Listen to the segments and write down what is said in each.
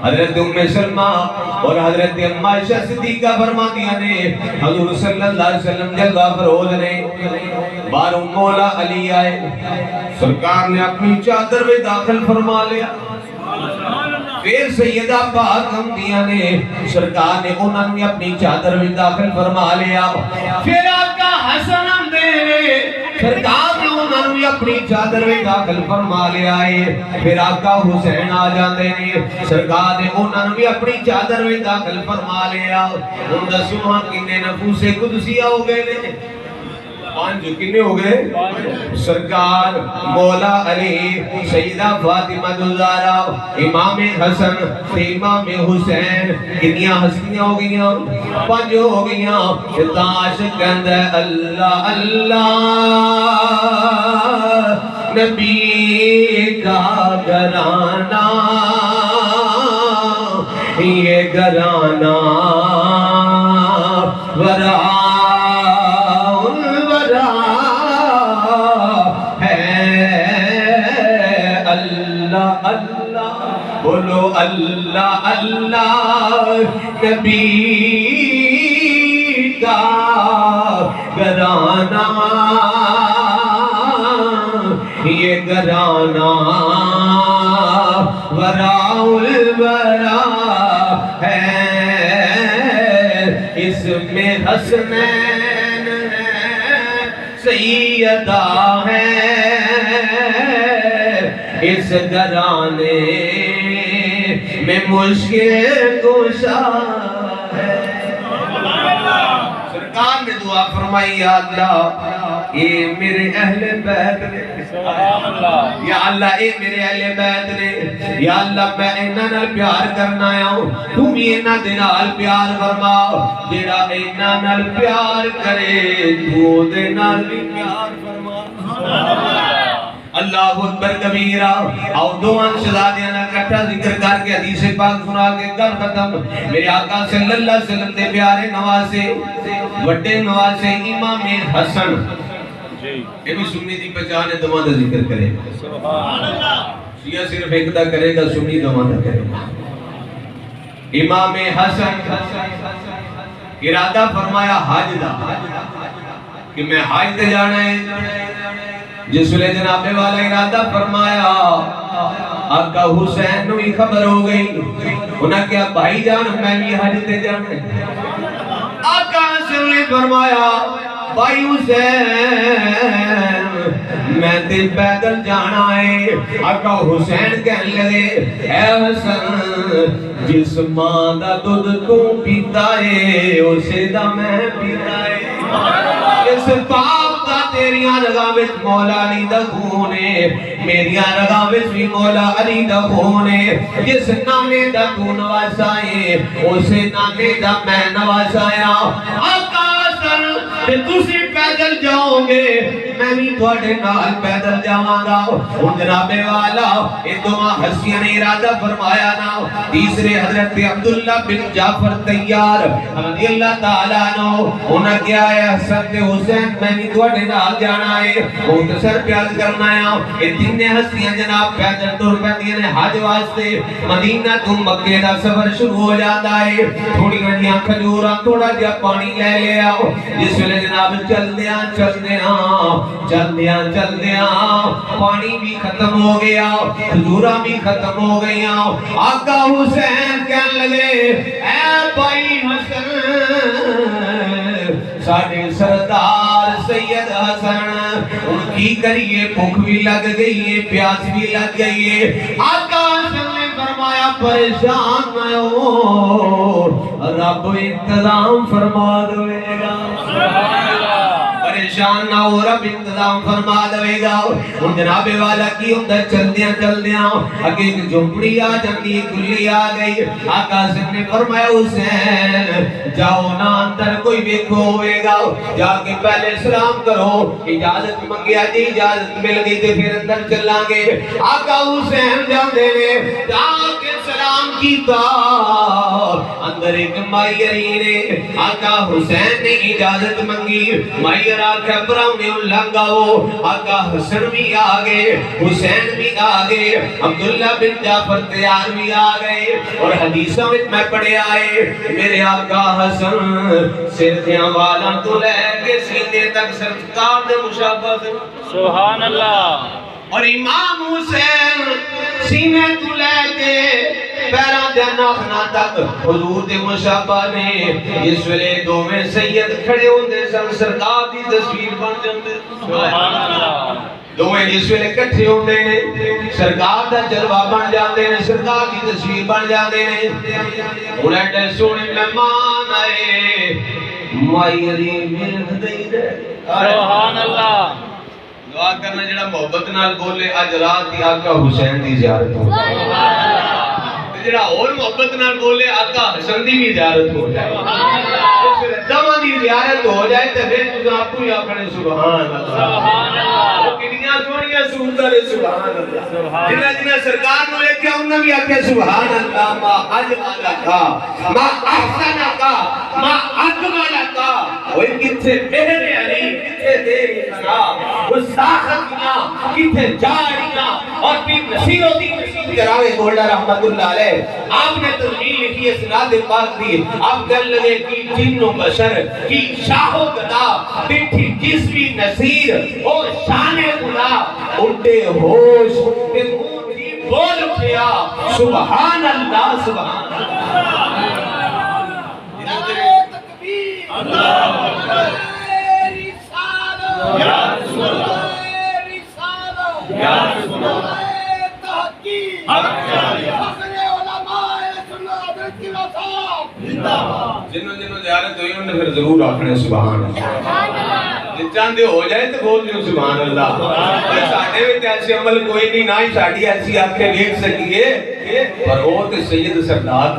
حضرت ام سلمہ اور حضرت اما عائشہ صدیقہ فرماتی نے حضور صلی اللہ علیہ وسلم جلوہ فروز نے باروں مولا علی آئے، سرکار نے اپنی چادر میں داخل فرما لیا، پھر سیدہ پاک حمدیہ نے سرکار نے انہوں نے اپنی چادر میں داخل فرما لیا، پھر آقا حسن حمدے سرکار نے انہوں نے اپنی چادر میں داخل فرما لیا ہے، پھر آقا حسین آ جاندے نے سرکار نے انہوں نے اپنی چادر میں داخل فرما لیا۔ ان دا سبحان کنے نفوس قدسیہ ہو گئے نے، پانچ کنے ہو گئے؟ سرکار مولا علی، سیدہ فاطمہ الزہرا، امام حسن تے امام حسین، کنیاں ہستیاں ہو گئیاں؟ پانچ ہو گئیاں۔ تاش کہندہ اللہ اللہ نبی کا گھرانہ، یہ گھرانہ ورا بولو اللہ اللہ نبی کا گھرانہ، یہ گھرانہ وراء الورا ہے، اس میں حسنین ہے، سیدہ ہے، اس گھرانے میں مشکل کشا ہے۔ سرکار نے دعا فرمائی، یا اللہ اے میرے اہل بیت نے، یا اللہ اے میرے اہل بیت نے، یا اللہ میں انہاں نال پیار کرنا ہوں، تم ہی انہاں دے نال پیار فرما، جیڑا انہاں نال پیار کرے تو دے نال بھی پیار فرما۔ اللہ اکبر کبیرہ۔ آؤ دوان شہزادیاں نہ کٹھا ذکر کر کے حدیث پاک سنا کے کر ختم۔ میرے آقا صلی اللہ علیہ وسلم دے پیارے نواسے، وڈے نواسے امام حسن، یہ بھی سنی دی پہچان ہے، دماغ ذکر کرے گا۔ سبحان اللہ۔ شیعہ صرف ایک دا کرے گا، سنی دماغ کرے گا۔ امام حسن ارادہ فرمایا حج دا کہ میں حج دے جانا ہے، جس لئے جناب والا ارادہ فرمایا، آقا حسین نوی خبر ہو گئی، انہاں کیا بھائی جان میں بھی حج تے جانا ہے۔ آقا حسین نے فرمایا، بھائی حسین میں تے پیدل جانا ہے۔ آقا حسین کہنے لگے، اے حسن جس ماں دا دودھ تو پیتا ہے اسے دا میں پیتا ہے، اس باپ دا تیریاں رگاں وچ مولا علی دا خون ہے، میریاں رگاں وچ بھی مولا علی دا خون ہے، جس نانے دا تو نواسا ہے اسے نانے دا میں نواسایا۔ آقا حسن کہ تسی پیدل جاؤ گے میں بھی تھوڑے نال پیدل جاواں گا۔ ان جناب والا یہ دعا حسین نے ارادہ فرمایا نا۔ تیسرے حضرت عبداللہ بن جعفر تیار رضی اللہ تعالیٰ عنہ، انہاں کیا ہے حسن تے حسین میں بھی تھوڑے نال جانا ہے، مختصر پیاز کرنا ہے۔ یہ تینے ہستیاں جناب پیدل ٹر پیندیاں نے حج واسطے، مدینہ تو مکے دا سفر شروع ہو جاتا ہے۔ تھوڑی گھڑیاں کھجوراں تھوڑا جا پانی لے لے آؤ، جس ویلے جناب چلدیاں پانی بھی ختم ہو گیا، کھجوراں بھی ختم ہو گئیاں۔ آقا حسین کہنے لگے، اے بھائی حسن ساڑھے سردار سید حسن ان کی کریے، بھوک بھی لگ گئی ہے، پیاس بھی لگ گئی ہے۔ آقا حسن نے فرمایا پریشان نہ ہو، رب انتظام فرما دے گا، پریشان نہ ہو، رب انتظام فرما دے گا۔ ان جناب والا کی اندر چلدیاں اگے ایک جھونپڑی آ جاتی، کلی آ گئی۔ آقا حسن نے فرمایا حسین جاؤ نا اندر کوئی دیکھو ہوئے گا، جا کے پہلے سلام کرو، اجازت منگیا جی اجازت مل گئی تے پھر اندر چلیں گے۔ آقا حسین جاندے نے جا کے سلام کیتا، اندر مگر ایک مائیری نے آقا حسین نے اجازت منگی، مائیر آقا پراؤنے لنگاؤ، آقا حسن بھی آگے، حسین بھی آگے، عبداللہ بن جعفر تیار بھی آگئے، اور حدیثوں میں پڑھے آئے میرے آقا حسن سرتیاں والا تو لے کے سینے تک سرکار دے مشابہ سے سبحان اللہ، اور امام حسین سینے تو لے کے پیران دے ناخنا تک حضور دے مشابہ نے اس ویلے دو میں سید کھڑے ہوندے سن سرکار دی تصویر بن جاندے سبحان اللہ، دو میں جس ویلے کٹھے ہوندے نے سرکار دا جلوہ بن جاندے نے، سرکار دی تصویر بن جاندے نے، انہیں ڈے سونے مہمان آئے مائیری ملک دئی دے سبحان اللہ، دعا کرنا جڑا محبت نال بولے اج رات دی آقا حسین دی زیارت ہو جڑا اور محبت نال بولے آقا حسن دی بھی زیارت ہو جائے اس ویلے دواں دی زیارت ہو جائے تے پھر تساں آپو ہی آکھنے سبحان اللہ سبحان اللہ، کنیاں سونیاں صورتاں نے سبحان اللہ، جنہاں جنہاں سرکار نو ویکھیا انہاں بھی آکھیا سبحان اللہ ما اجمل کا ما احسن کا ما اجمل کا، اوے کتھے میرے علی کتھے تیری ثنا وہ ساختیاں کتھے جاڑیاں اور پھر نصیروں دی نصیب کراوے گولڈا رحمت اللہ علیہ آپ نے ترجیح لکھی ہے سناد پاک دی، آپ کہنے لگے کی جن و بشر کی شاہ و گدا بیٹھی جس بھی نصیر اور شان خدا اٹھے ہوش کہ مونی بول اٹھیا سبحان اللہ سبحان اللہ، تکبیر اللہ اکبر رسالہ یا رسول اللہ رسالہ یا رسول اللہ تحقیق جنہوں جنہوں زیارت ہوئی انہوں نے پھر ضرور آکھنے سبحان اللہ، جن چاندے ہو جائے تو بول دیوں سبحان اللہ، پر ساڑھے میں ایسی عمل کوئی نہیں، نہ ہی ساڑھی ایسی آنکھیں دیکھ سکیے، پر وہ تے سید سردار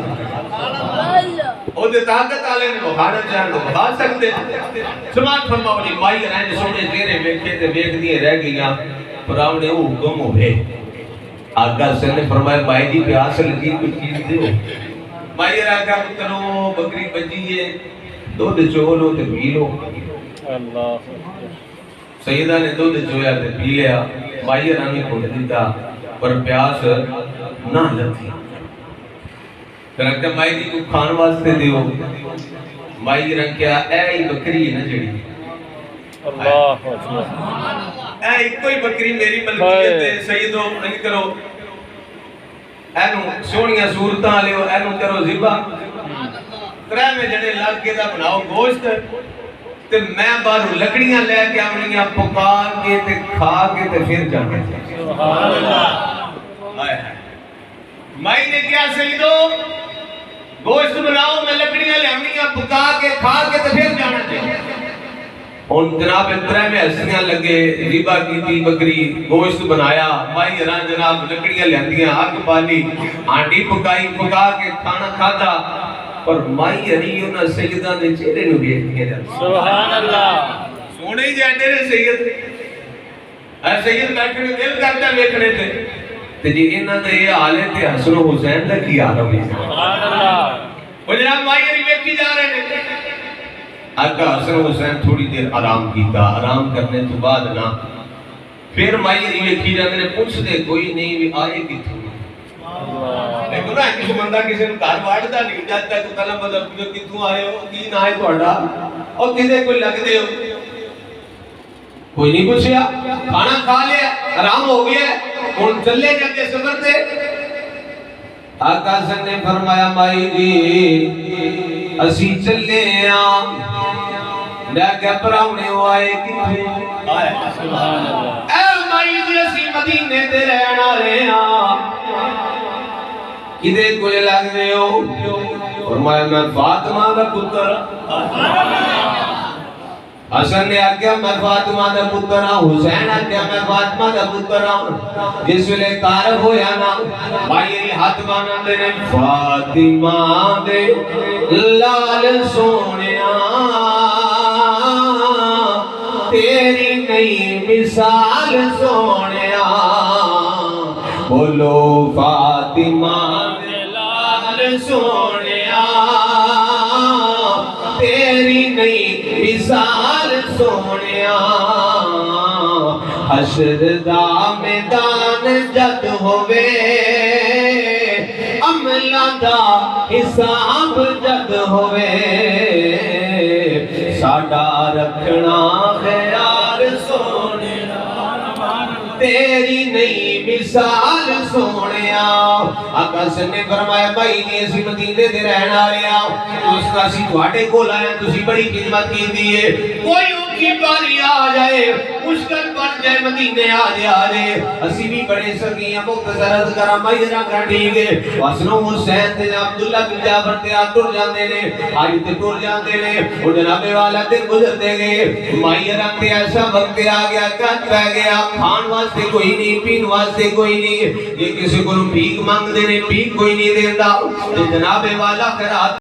وہ تے طاقت آلے نے مخارج جان تو بخار سکتے سمات فرماؤ جی مائی رہنے سونے تیرے بیکھے تے بیکھ دیئے رہ گئیاں پر آمنے وہ حکم ہوئے آقا سے نے فرمایا بھائی جی پیاس لگی کچھ چیز دیو مائی رہا پتروں بکری بجیے دودھ چولو تے پی لو، سیدہ نے دودھ چویا تے پی لیا، مائی رہا نے کھوٹ دیتا پر پیاس نہ لگی، پھر اکتا مائی جی کو کھان واسطے دیو، مائی رہا کیا اے ہی بکری ہے نا جڑی اے ایک کوئی بکری میری ملکیت ہے سیدوں نہیں کرو اینو سونیاں صورتاں لیو اینو کرو ذبح ترے میں جڑے لگ کے دا بناؤ گوشت تے میں باہر لکڑیاں لے کے آونیاں پکا کے تے کھا کے تے پھر جانے سبحان اللہ، مائی نے کیا سیدو گوشت بناؤ میں لکڑیاں لے آونیاں پکا کے کھا کے تے پھر جانا چاہیے، ان جناب ترے میں ہسیاں لگے ذبح کی تھی بکری گوشت بنایا مائی ہران جناب لکڑیاں لیندیاں آگ پالی آنڈی پکائی پکا کے کھانا کھاتا پر مائی ہری انہاں سیدہ نے چہرے نو دیکھ کے جاتا سبحان اللہ، سونے ہی جائے تیرے سید اے سید بیٹھنے دل کرتا بیٹھنے تھے تے جی انہاں دے یہ حالے تے حسن و حسین دا کی آرہا ہے سبحان اللہ، وہ جناب مائی ہری بیٹھی جا رہے ہیں آقا حسن حسین تھوڑی دیر آرام کیتا، آرام کرنے تو بعد نا پھر مائی ریوے کی جاندے نے پوچھ دے کوئی نہیں بھی آئے کتھوں لیکن نا کسی بندہ کسی نے گھر واڑتا نہیں جاتا تو طلب مطلب کتھوں آئے ہو کی نہ آئے تو اڈا اور کدھے کوئی لگ دے ہو کوئی نہیں پوچھیا کھانا کھا لیا آرام ہو گیا ان چلے جاتے سفر تے آقا حسن نے فرمایا مائی جی اسی چلے لے کے پراؤنے آئے کتھوں اے مائی جی اسی مدینے دے رہنا لے کدے کوئی لگ دے ہو فرمایا میں فاطمہ دا پتر حسن نے آگیا میں فاطمہ دا پتر ہوں حسین آگیا میں فاطمہ دا پتر ہوں جس ویلے تعارف ہویا نا بھائی ہاتھ بانا دے نے فاطمہ دے لال سونیا تیری نئی مثال سونیا بولو فاطمہ دے لال سونیا تیری نہیں مثال سونیا حشر دا میدان جد ہووے عملاں دا حساب جد ہووے ساڈا رکھنا خیال سونیا تیری نہیں مثال سونیا آقا نے فرمایا بھائی نے اسی مدینے دے رہن والے اس کا اسی تواڈے کول آیا تسی بڑی خدمت کیتی ہے کوئی کی باری آ جائے مشکل بن جائے مدینے آ جائے اسی بھی بڑے سکیاں مختصر عرض کراں بھائی رکھا ٹھیک ہے واسنو حسین تے عبداللہ بن جعفر تے ٹر جاندے نے آج تے ٹر جاندے نے او جناب والا تے گزرتے گئے مائی رکھ تے ایسا وقت آ گیا کٹ پہ گیا کھان واسطے کوئی نہیں پین واسطے کوئی نہیں یہ کسی کو بھیک مانگدے نے بھیک کوئی نہیں دیندا تے جناب والا خیرات